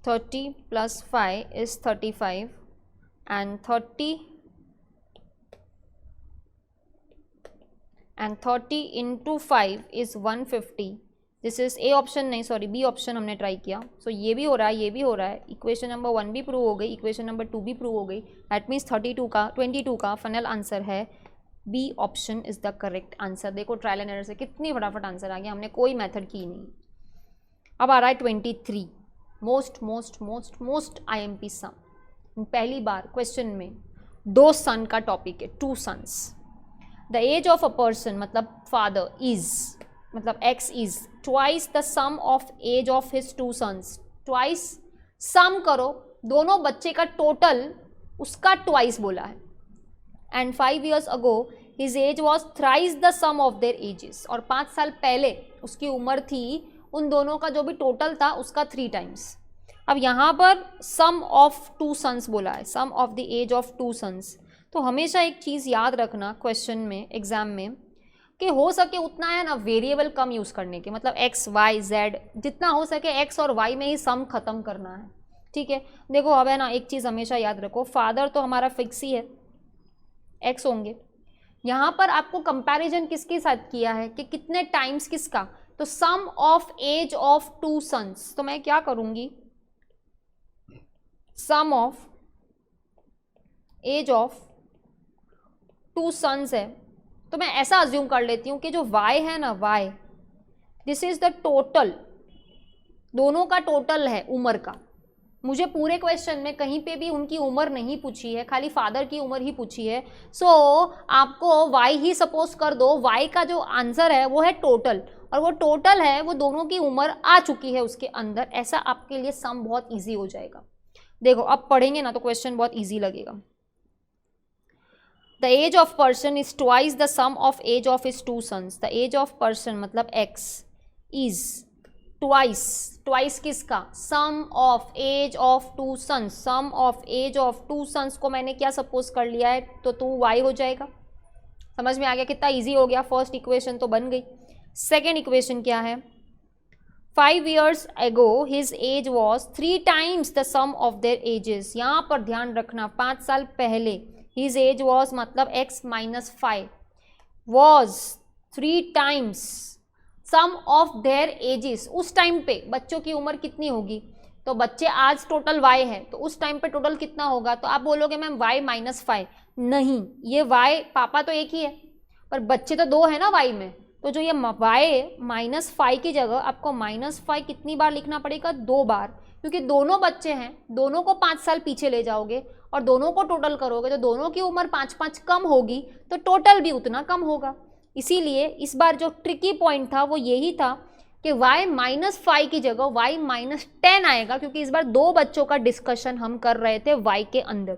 30 + 5 is 35 and 30 and 30 into 5 is 150. This is A option नहीं, सॉरी बी ऑप्शन हमने try किया. So ये भी हो रहा है, ये भी हो रहा है. इक्वेशन नंबर 1 भी प्रूव हो गई, इक्वेशन नंबर 2 भी प्रूव हो गई. दैट मीन्स 22 का फाइनल आंसर है B option is the correct answer. देखो ट्रायल एंड एरर से कितनी फटाफट आंसर आ गया, हमने कोई मेथड की नहीं. अब आ रहा है 23. मोस्ट IMP सम. पहली बार क्वेश्चन में 2 सन का टॉपिक है, 2 sons. The age of a person मतलब फादर इज मतलब x is twice the sum of age of his 2 sons. Twice sum करो, दोनों बच्चे का टोटल उसका ट्वाइस बोला है. And 5 years ago his age was thrice the sum of their ages. और 5 साल पहले उसकी उम्र थी उन दोनों का जो भी टोटल था उसका 3 times. अब यहाँ पर सम ऑफ 2 सन्स बोला है, sum of the age of 2 sons. तो हमेशा एक चीज़ याद रखना क्वेश्चन में, एग्जाम में, कि हो सके उतना है ना वेरिएबल कम यूज़ करने के. मतलब x y z जितना हो सके x और y में ही सम खत्म करना है. ठीक है. देखो अब है ना एक चीज़ हमेशा याद रखो, फादर तो हमारा फिक्स ही है, x होंगे. यहाँ पर आपको कंपैरिजन किसके साथ किया है कि कितने टाइम्स किसका, तो सम ऑफ एज ऑफ 2 सन्स. तो मैं क्या करूँगी, सम ऑफ एज ऑफ 2 सन्स है, तो मैं ऐसा अज्यूम कर लेती हूँ कि जो y है ना, y this is the total, दोनों का टोटल है उम्र का. मुझे पूरे क्वेश्चन में कहीं पे भी उनकी उम्र नहीं पूछी है, खाली फादर की उम्र ही पूछी है. सो आपको y ही सपोज कर दो, y का जो आंसर है वो है टोटल, और वो टोटल है वो दोनों की उम्र आ चुकी है उसके अंदर. ऐसा आपके लिए सम बहुत ईजी हो जाएगा. देखो अब पढ़ेंगे ना तो क्वेश्चन बहुत ईजी लगेगा. The age of person is twice the sum of age of his 2 sons. The age of person मतलब x is twice किसका, sum of age of 2 sons. sum of age of 2 sons को मैंने क्या suppose कर लिया है, तो 2y हो जाएगा. समझ में आ गया कितना इजी हो गया. फर्स्ट इक्वेशन तो बन गई. सेकेंड इक्वेशन क्या है, 5 years ago his age was 3 times the sum of their ages. यहाँ पर ध्यान रखना 5 साल पहले his age was मतलब x minus 5 was 3 times sum of their ages. उस टाइम पे बच्चों की उम्र कितनी होगी, तो बच्चे आज टोटल y है तो उस टाइम पे टोटल कितना होगा. तो आप बोलोगे मैम y minus 5, नहीं, ये y पापा तो एक ही है पर बच्चे तो 2 है ना y में. तो जो ये y minus 5 की जगह आपको minus 5 कितनी बार लिखना पड़ेगा, 2 बार, क्योंकि दोनों बच्चे हैं, दोनों को 5 साल पीछे ले जाओगे और दोनों को टोटल करोगे तो दोनों की उम्र 5-5 कम होगी, तो टोटल भी उतना कम होगा. इसीलिए इस बार जो ट्रिकी पॉइंट था वो यही था कि y minus 5 की जगह y minus 10 आएगा, क्योंकि इस बार 2 बच्चों का डिस्कशन हम कर रहे थे y के अंदर.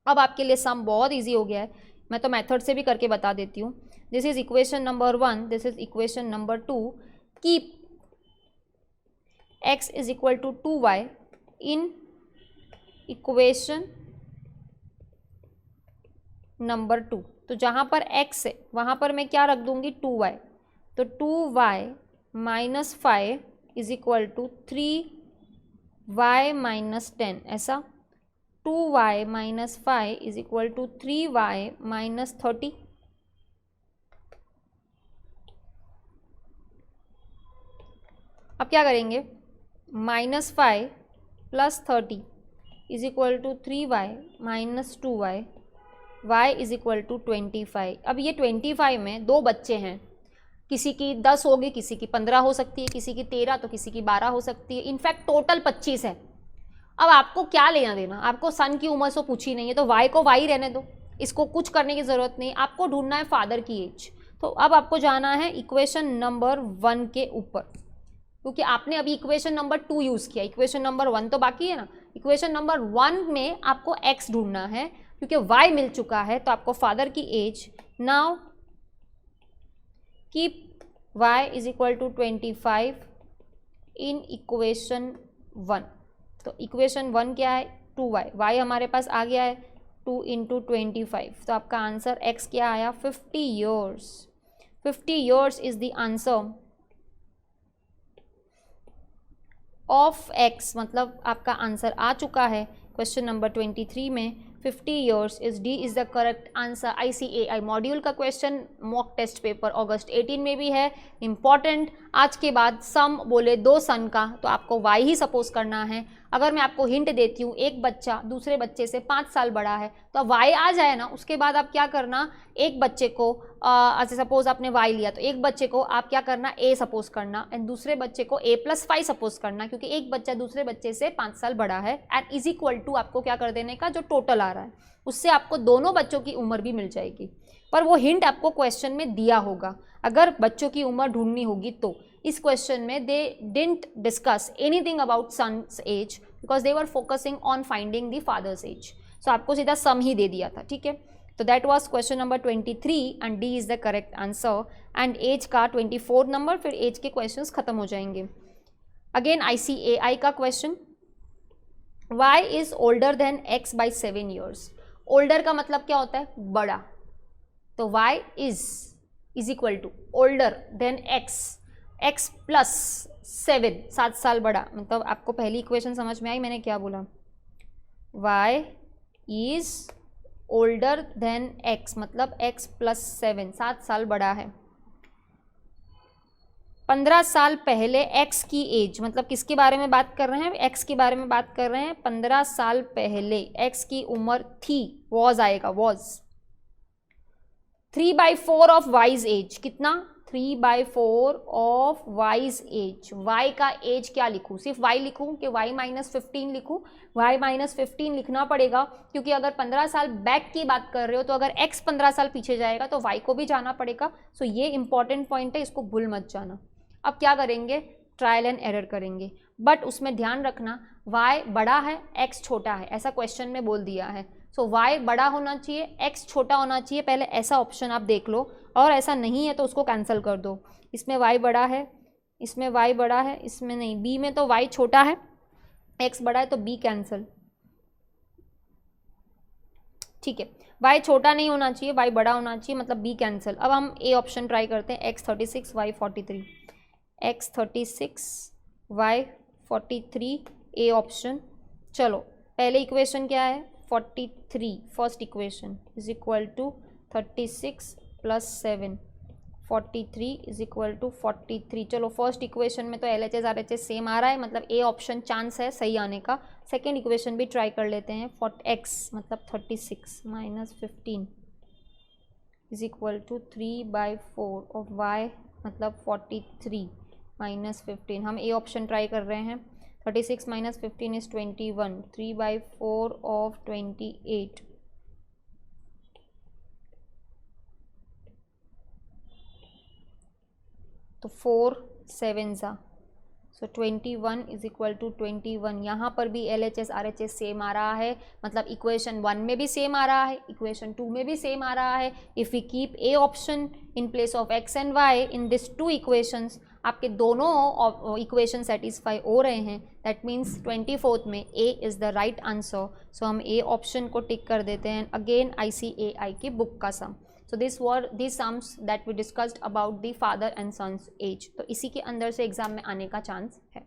अब आपके लिए सम बहुत ईजी हो गया है, मैं तो मेथड से भी करके बता देती हूँ. This is equation number 1, this is equation number 2. Keep x is equal to 2y in equation number 2. तो जहाँ पर x है वहाँ पर मैं क्या रख दूँगी, 2y. तो 2y minus 5 is equal to 3y minus 10. ऐसा 2y minus 5 is equal to 3y minus 30. अब क्या करेंगे, -5 plus 30 is equal to 3y minus 2y, y is equal to 25. अब ये 25 में 2 बच्चे हैं, किसी की 10 होगी, किसी की 15 हो सकती है, किसी की 13 तो किसी की 12 हो सकती है. इनफैक्ट टोटल 25 है. अब आपको क्या लेना देना, आपको सन की उम्र से पूछी नहीं है तो y को y रहने दो, इसको कुछ करने की ज़रूरत नहीं. आपको ढूंढना है फादर की एज. तो अब आपको जाना है इक्वेशन नंबर 1 के ऊपर, क्योंकि आपने अभी इक्वेशन नंबर 2 यूज़ किया, इक्वेशन नंबर 1 तो बाकी है ना. इक्वेशन नंबर 1 में आपको x ढूंढना है, क्योंकि y मिल चुका है तो आपको फादर की age. Now keep y is equal to 25 in equation 1. तो इक्वेशन 1 क्या है, 2y, y हमारे पास आ गया है 2 इंटू 25. तो आपका आंसर x क्या आया, 50 years. 50 years is the answer of x. मतलब आपका आंसर आ चुका है क्वेश्चन नंबर 23 में 50 years is D is the correct answer. ICAI module का क्वेश्चन मॉक टेस्ट पेपर अगस्त 18 में भी है, इंपॉर्टेंट। आज के बाद सम बोले 2 सन का तो आपको y ही सपोज करना है। अगर मैं आपको हिंट देती हूँ एक बच्चा दूसरे बच्चे से 5 साल बड़ा है तो अब y आ जाए ना, उसके बाद आप क्या करना, एक बच्चे को अच्छा सपोज आपने y लिया तो एक बच्चे को आप क्या करना a सपोज करना एंड दूसरे बच्चे को a+5 सपोज करना, क्योंकि एक बच्चा दूसरे बच्चे से 5 साल बड़ा है एंड इज इक्वल टू आपको क्या कर देने का, जो टोटल आ रहा है उससे आपको दोनों बच्चों की उम्र भी मिल जाएगी। पर वो हिंट आपको क्वेश्चन में दिया होगा, अगर बच्चों की उम्र ढूंढनी होगी तो। इस क्वेश्चन में they didn't discuss anything about sons age because they were focusing on finding the father's age, so आपको सीधा सम ही दे दिया था, ठीक है। तो that was question number 23 and D is the correct answer. And age का 24 नंबर, फिर एज के क्वेश्चंस खत्म हो जाएंगे। अगेन ICAI का question, y is older than x by 7 years. Older का मतलब क्या होता है, बड़ा, तो y is equal to older than x plus 7 साल बड़ा। मतलब आपको पहली इक्वेशन समझ में आई मैंने क्या बोला, y is older than x मतलब x प्लस 7 साल बड़ा है। 15 साल पहले x की एज, मतलब किसके बारे में बात कर रहे हैं, x के बारे में बात कर रहे हैं। 15 साल पहले x की उम्र थी, वॉज आएगा, वॉज। 3/4 ऑफ वाइज एज, कितना, 3/4 ऑफ वाइज एज। y का एज क्या लिखूं, सिर्फ y लिखूं कि y-15 लिखूं, y-15 लिखना पड़ेगा क्योंकि अगर 15 साल बैक की बात कर रहे हो तो अगर x 15 साल पीछे जाएगा तो y को भी जाना पड़ेगा। सो ये इंपॉर्टेंट पॉइंट है, इसको भूल मत जाना। अब क्या करेंगे, ट्रायल एंड एरर करेंगे, बट उसमें ध्यान रखना y बड़ा है x छोटा है, ऐसा क्वेश्चन में बोल दिया है। सो y बड़ा होना चाहिए x छोटा होना चाहिए, पहले ऐसा ऑप्शन आप देख लो, और ऐसा नहीं है तो उसको कैंसिल कर दो। इसमें y बड़ा है, इसमें y बड़ा है, इसमें नहीं, b में तो y छोटा है x बड़ा है तो b कैंसिल, ठीक है। y छोटा नहीं होना चाहिए, y बड़ा होना चाहिए, मतलब b कैंसिल। अब हम a ऑप्शन ट्राई करते हैं, x36 y43, x36 y43 a option. चलो पहले इक्वेशन क्या है, 43 first equation is equal to 36 plus 7, 43 is equal to 43। चलो फर्स्ट इक्वेशन में तो LHS RHS सेम आ रहा है, मतलब ए ऑप्शन चांस है सही आने का। सेकेंड इक्वेशन भी ट्राई कर लेते हैं, x मतलब 36 minus 15 is equal to 3/4 of y मतलब 43 माइनस 15। हम ए ऑप्शन ट्राई कर रहे हैं, 36 माइनस 15 इज 21, 3/4 ऑफ 28 तो 4 7 सा, सो 21 इज इक्वल टू 21। यहाँ पर भी LHS RHS सेम आ रहा है, मतलब इक्वेशन 1 में भी सेम आ रहा है, इक्वेशन 2 में भी सेम आ रहा है। If we keep A option in place of x and y in this 2 equations, आपके दोनों इक्वेशन सेटिस्फाई हो रहे हैं, दैट मीन्स 24th में A is the right answer. So हम A ऑप्शन को टिक कर देते हैं। अगेन ICAI की बुक का sum. So this were this sums that we discussed about the father and sons age, तो इसी के अंदर से एग्जाम में आने का चांस है।